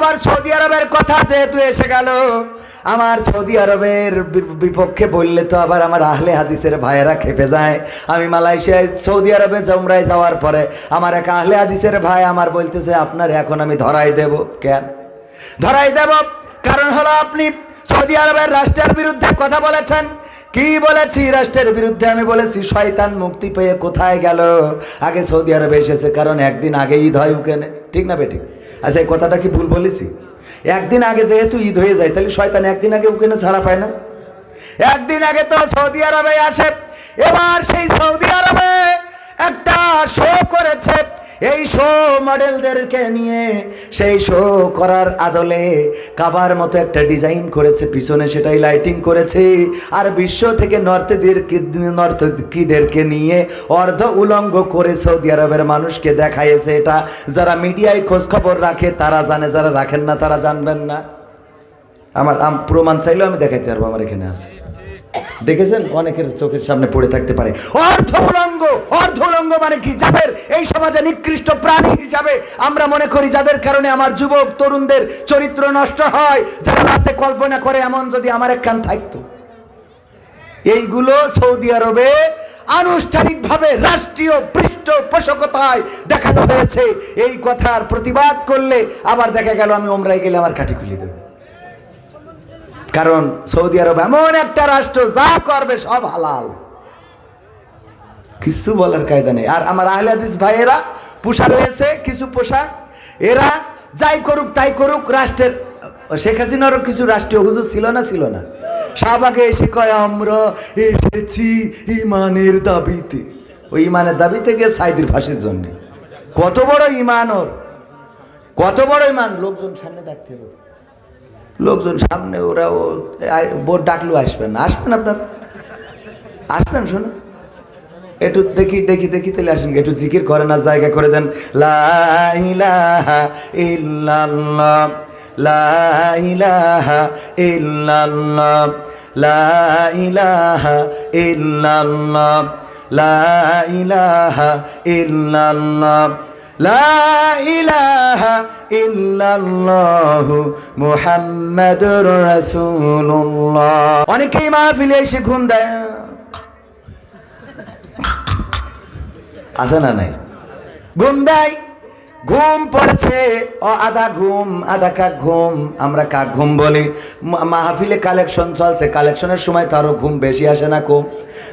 আবার সৌদি আরবের কথা যেহেতু এসে গেল, আমার সৌদি আরবের বিপক্ষে বললে তো আবার আমার আহলে হাদিসের ভাইয়েরা খেপে যায়। আমি মালয়েশিয়ায় সৌদি আরবে উমরায় যাওয়ার পরে আমার এক আহলে হাদিসের ভাই আমার বলতেছে, আপনার এখন আমি ধরাই দেব। কেন ধরাই দেব? কারণ হলো আপনি সৌদি আরবের রাষ্ট্রের বিরুদ্ধে কথা বলেছেন। কি বলেছি? রাষ্ট্রের বিরুদ্ধে আমি বলেছি শয়তান মুক্তি পেয়ে কোথায় গেল? আগে সৌদি আরবে এসেছে, কারণ একদিন আগে ঈদ হয় ওখানে, ঠিক না বেঠিক? আচ্ছা, এই কথাটা কি ভুল বলেছি? একদিন আগে যেহেতু ঈদ হয়ে যায়, তাহলে শয়তান একদিন আগে ওখানে ছাড়া পায় না? একদিন আগে তো সৌদি আরবে আসে। এবার সেই সৌদি আরবে একটা শো করেছে, এই শো মডেলদেরকে নিয়ে সেই শো করার আদলে কাবার মতো একটা ডিজাইন করেছে, পিছনে সেটাই লাইটিং করেছে, আর বিশ্ব থেকে নর্তকীদেরকে নিয়ে অর্ধ উলঙ্গ করে সৌদি আরবের মানুষকে দেখাইছে। এটা যারা মিডিয়ায় খোঁজ খবর রাখে তারা জানে, যারা রাখেন না তারা জানবেন না। আমার প্রমাণ চাইলেও আমি দেখাইতে পারবো, আমার এখানে আছে। দেখেছেন, অনেকের চোখের সামনে পড়ে থাকতে পারে। অর্ধ উলঙ্গ মানে কি? যাদের এই সমাজে নিকৃষ্ট প্রাণী হিসাবে আমরা মনে করি, যাদের কারণে আমার যুবক তরুণদের চরিত্র নষ্ট হয়, যারা রাতে কল্পনা করে এমন যদি আমার একখান থাকতো। এইগুলো সৌদি আরবে আনুষ্ঠানিকভাবে রাষ্ট্রীয় পৃষ্ঠপোষকতায় দেখানো হয়েছে। এই কথার প্রতিবাদ করলে আবার দেখা গেল আমি ওমরায় গেলে আমার কাঠি খুলে দেবে। কারণ সৌদি আরব এমন একটা রাষ্ট্র, যা করবে সব হালাল, কিছু বলার কায়দা নেই। আর আমার আহলে হাদিস ভাইয়েরা পোশাক রয়েছে কিছু পোশাক, এরা যাই করুক তাই করুক, রাষ্ট্রের শেখ হাসিনারও কিছু রাষ্ট্রীয় হুজুর ছিল না? শাহবাগে এসে কয় আমরা এসেছি ইমানের দাবিতে। ওই ইমানের দাবিতে গিয়ে সাইদির ফাঁসির জন্য। কত বড় ইমান ওর, কত বড় ইমান! লোকজন সামনে ডাকতে হবে, লোকজন সামনে, ওরা বোর্ড ডাকলেও আসবেন আপনারা আসবেন। শোনো, একটু দেখি তাহলে আসেন, একটু জিকির করে না, জায়গা করে দেন। লা ইলাহা ইল্লাল্লাহ, লা ইলাহা ইল্লাল্লাহ, লা ইলাহা ইল্লাল্লাহ, লা ইলাহা ইল্লাল্লাহ, লা ইলাহা ইল্লাল্লাহু মুহাম্মাদুর রাসূলুল্লাহ। অনেকেই মাহফিলে এসে ঘুম দেয়, আছে না নাই? ঘুম দেয়, ঘুম পড়ছে, আধা ঘুম আধা কাক ঘুম, আমরা কাক ঘুম বলি। মাহফিলে কালেকশন চলছে, কালেকশনের সময় তো আরো ঘুম বেশি আসে না কম,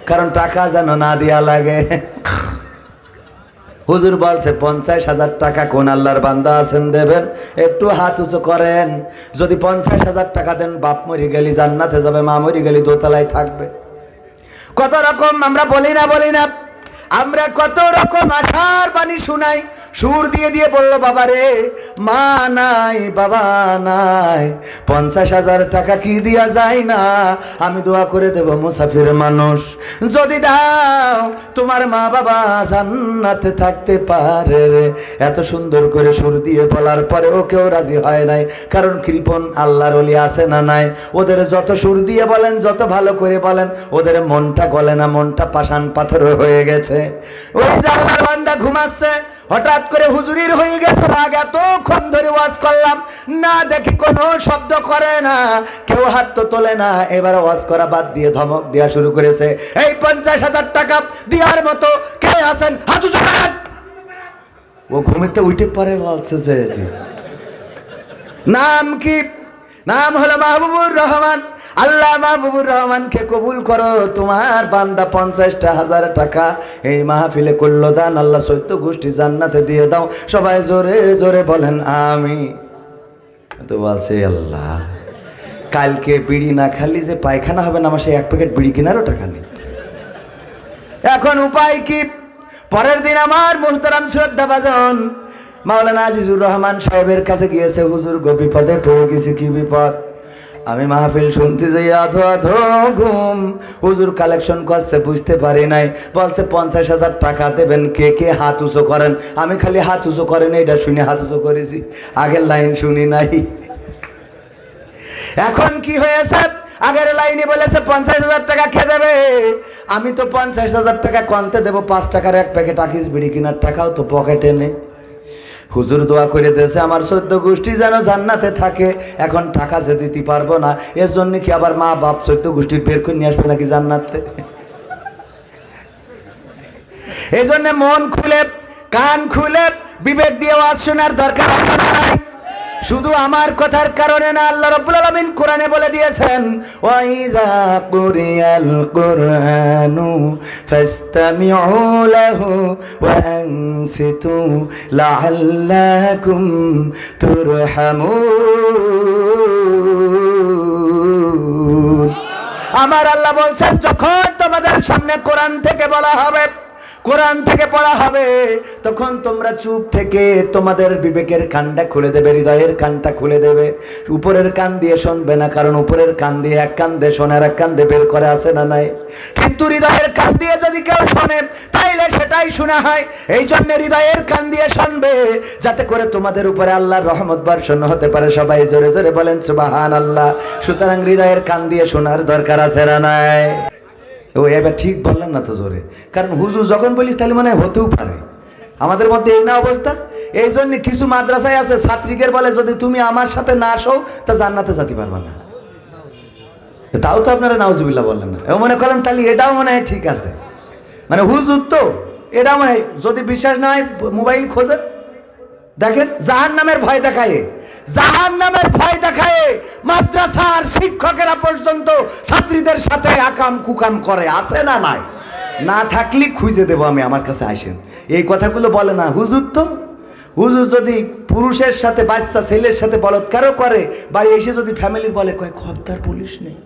কারণ টাকা যেন না দেয়া লাগে। হুজুর বলছে 50,000 টাকা কোন আল্লাহর বান্দা আছেন দেবেন? একটু হাত উঁচু করেন। যদি 50,000 টাকা দেন, বাপ মরি গেলি জান্নাতে যাবে, মা মরি গেলি দোতলায় থাকবে। কত রকম আমরা বলি না, আমরা কত রকম আশার বাণী শুনাই। সুর দিয়ে বলল, বাবা রে, মা নাই বাবা নাই, 50,000 টাকা কি দিয়া যায় না? আমি দোয়া করে দেব মুসাফির মানুষ, যদি দাও তোমার মা বাবা জান্নাতে থাকতে পারে রে। এত সুন্দর করে সুর দিয়ে বলার পরেও কেউ রাজি হয় নাই, কারণ কৃপণ আল্লাহর ওলি আছে না নাই? ওদের যত সুর দিয়ে বলেন, যত ভালো করে বলেন, ওদের মনটা গলে না, মনটা পাষাণ পাথর হয়ে গেছে। ওই যে আল্লাহর বান্দা ঘুমাচ্ছে, হঠাৎ করে হুজুরির হয়ে গেছে রাগ, এতক্ষণ ধরে ওয়াজ করলাম না, দেখি কোনো শব্দ করে না, কেউ হাত তো তোলে না। এবার ওয়াজ করা বাদ দিয়ে ধমক দেওয়া শুরু করেছে। এই 50,000 টাকা দেওয়ার মতো কে আছেন? হাত উঁচু করেন। ও ঘুমিতে উঠে পরে বলছে যে নাম কি? নাম হলো মাহবুবুর রহমান। আল্লাহ মাহবুবুর রহমানকে কবুল করো, তোমার বান্দা 50,000 টাকা এই মাহফিলে করলো দান, আল্লাহ 14 গোষ্ঠী জান্নাতে দিয়ে দাও। সবাই জোরে জোরে বলেন আমি। তো বলছে আল্লাহ, কালকে বিড়ি না খালি যে পায়খানা হবে না, আমার সেই 1 প্যাকেট বিড়ি কেনারও টাকা নেই। এখন উপায় কি? পরের দিন আমার মুহতারাম শ্রদ্ধাভাজন মাওলানা আজিজুর রহমান সাহেবের কাছে গিয়েছে। হুজুর গো বিপদে পড়ে গেছি। কি বিপদ? আমি মাহফিল শুনতে যাই, আধো ঘুম। হুজুর কালেকশন করছে, বুঝতে পারি নাই। বলছে 50,000 টাকা দেবেন, কে কে হাত উঁচু করেন। আমি খালি হাত উঁচু করেন এটা শুনে হাত উঁচু করেছি, আগের লাইন শুনি নাই। এখন কি হয়েছে? আগের লাইনে বলেছে 50,000 টাকা খেয়ে দেবে। আমি তো 50,000 টাকা কনতে দেবো, 5 টাকার 1 প্যাকেট আকিস বিড়ি কেনার টাকাও তো পকেটে নেই। হুজুর দোয়া করে দিয়েছে আমার 14 গোষ্ঠী যেন জান্নাতে থাকে। এখন টাকা যে দিতে পারবো না, এর জন্য কি আবার মা বাপ 14 গোষ্ঠী বের করে নিয়ে আসবে নাকি জান্নাতে? এই জন্য মন খুলে কান খুলে বিবেক দিয়ে ওয়াজ শোনার দরকার আছে না নাই? শুধু আমার কথার কারণে না, আল্লাহ রাব্বুল আলামিন কোরআনে বলে দিয়েছেন ওয়াইযা কুরিয়াল কুরআনু ফাসতামিউ লাহু ওয়া আনসিতু লাআল্লাকুম তুরহামুন। আমার আল্লাহ বলছেন যখন তোমাদের সামনে কোরআন থেকে বলা হবে, কোরআন থেকে পড়া হবে, তখন তোমরা চুপ থেকে তোমাদের বিবেকের কানটা খুলে দেবে, হৃদয়ের কানটা খুলে দেবে। উপরের কান দিয়ে শুনবে না, কারণ উপরের কান দিয়ে এক কান দিয়ে শোনে আর এক কান দিয়ে বের করে আছে না নাই? কিন্তু হৃদয়ের কান দিয়ে যদি কেউ শোনে তাইলে সেটাই শোনা হয়। এই জন্য হৃদয়ের কান দিয়ে শুনবে, যাতে করে তোমাদের উপরে আল্লাহর রহমত বর্ষণ হতে পারে। সবাই জোরে জোরে বলেন সুবহানাল্লাহ। সুতরাং হৃদয়ের কান দিয়ে শোনার দরকার আছে না নাই? ও এবার ঠিক বললেন না তো জোরে, কারণ হুজুর যখন বলিস তাহলে মনে হয় হতেও পারে। আমাদের মধ্যে এই না অবস্থা। এই জন্য কিছু মাদ্রাসায় আছে ছাত্রীদের বলে যদি তুমি আমার সাথে না আসো তা জান্নাতে যেতে পারবে না। তাও তো আপনারা নাউজুবিল্লাহ বললেন না, মনে করেন তাহলে এটাও মনে হয় ঠিক আছে। মানে হুজুর তো এটা মনে হয়, যদি বিশ্বাস না হয় মোবাইল খোঁজেন, দেখেন জাহান্নামের ভয় দেখায়, জাহান্নামের ভয় দেখায় মাদ্রাসার শিক্ষকেরা পর্যন্ত ছাত্রীদের সাথে আকাম কুকাম করে, আছে না নাই? না থাকলে খুঁজে দেবো আমি, আমার কাছে আসেন। এই কথাগুলো বলে না হুজুর। তো হুজুর যদি পুরুষের সাথে বাচ্চা ছেলের সাথে বলৎকারও করে, বা এসে যদি ফ্যামিলির বলে কয় খবরদার পুলিশ নেই,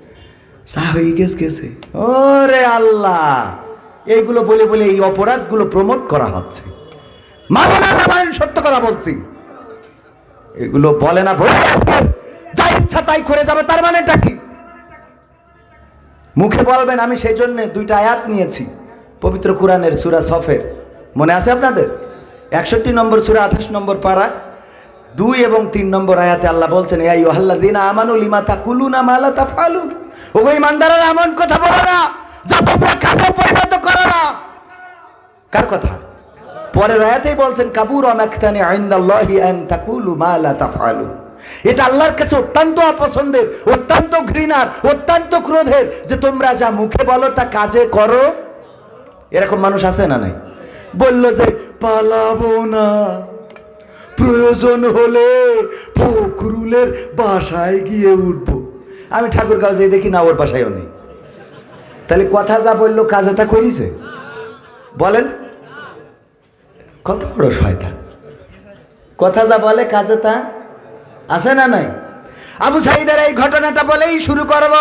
যা হয়ে গেছে। ওরে আল্লাহ, এইগুলো বলে বলে এই অপরাধগুলো প্রমোট করা হচ্ছে। সত্য কথা বলছি, এগুলো বলে না বলে যা ইচ্ছা তাই করে যাবে, তার মানেটা কি? মুখে বলবেন। আমি সেই জন্য 2টা আয়াত নিয়েছি পবিত্র কোরআনের সূরা সফের, মনে আছে আপনাদের? 61 নম্বর সূরা 28 নম্বর পারা 2 এবং 3 নম্বর আয়াতে আল্লাহ বলছেন ইয়া আইয়ুহাল্লাযীনা আমানু লিমা তাকুলুনা মা লা তাফআলুন। ওগো ঈমানদাররা, এমন কথা বলো না যা তোমরা কাজে পরিণত করো না। কার কথা? পরের আয়াতেই বলছেন কাবুরা মাকতানি ইনদাল্লাহি আন তাকুলু মা লা তাফআলুন। এটা আল্লাহর কাছে অত্যন্ত অপছন্দের, অত্যন্ত ঘৃণার, অত্যন্ত ক্রোধের যে তোমরা যা মুখে বলো তা কাজে করো। এরকম মানুষ আছে না নাই? বলল যে পালাবো না, প্রয়োজন হলে ফখরুলের বাসায় গিয়ে উঠবো। আমি ঠাকুরগাঁও যেয়ে দেখি না ওর বাসায়ও নেই। তাহলে কথা যা বললো কাজে তা করিছে? বলেন কত বড় শয়তান! কথা যা বলে কাজে তা আছে না নাই? আবু সাঈদের এই ঘটনাটা বলেই শুরু করব।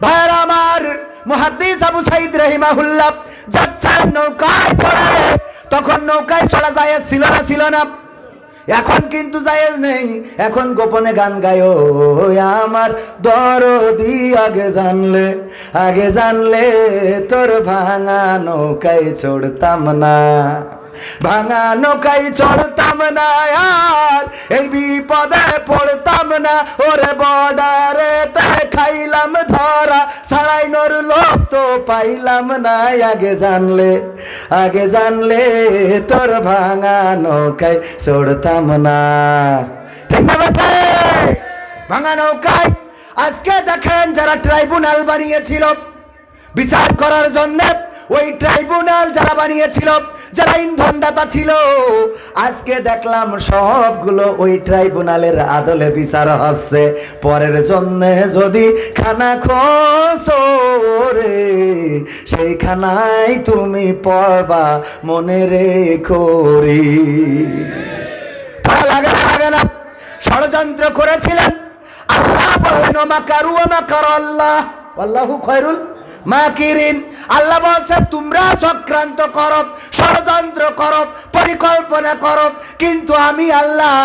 ভাইরা আমার, মুহাদ্দিস আবু সাঈদ রাহিমাহুল্লাহ যাচ্ছেন নৌকায় চড়ে। তখন নৌকায় চড়া জায়েজ ছিল না? এখন কিন্তু জায়েজ নেই। এখন গোপনে গান গায় আমার দরদি, আগে জানলে তোর ভাঙা নৌকায় চড়তাম না, ভাঙা নৌকায় চড়তাম না, আর এই বিপদে পড়তাম না। ওরে বর্ডারে খাইলাম ধরা, ছাড়াইনোর লোক তো পাইলাম না। আগে জানলে তোর ভাঙা নৌকায় চড়তাম না। ঠিক না বেটা? ভাঙা নৌকায় আজকে দেখেন যারা ট্রাইব্যুনাল বানিয়েছিল বিচার করার জন্য, ওই ট্রাইব্যুনাল যারা বানিয়েছিল, যারা ইন্ধনদাতা ছিল, আজকে দেখলাম সবগুলো ওই ট্রাইব্যুনালের আদলে বিচার হচ্ছে। পরের জন্য যদি খানা খোঁজো রে, সেই খানায় তুমি পড়বা মনে রেখো রে। লাগে না? ষড়যন্ত্র করেছিলেন। আল্লাহ বললেন মাকারু ওয়া মাকার আল্লাহ আল্লাহু খায়রুল মাকিরিন। আল্লাহ বলছে তোমরা চক্রান্ত করো, ষড়যন্ত্র করো, পরিকল্পনা করো, কিন্তু আমি আল্লাহ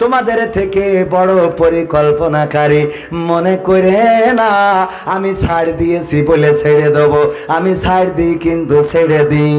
তোমাদের থেকে বড় পরিকল্পনাকারী। মনে করে না আমি ছাড় দিয়েছি বলে ছেড়ে দেবো, আমি ছাড় দিই কিন্তু ছেড়ে দিই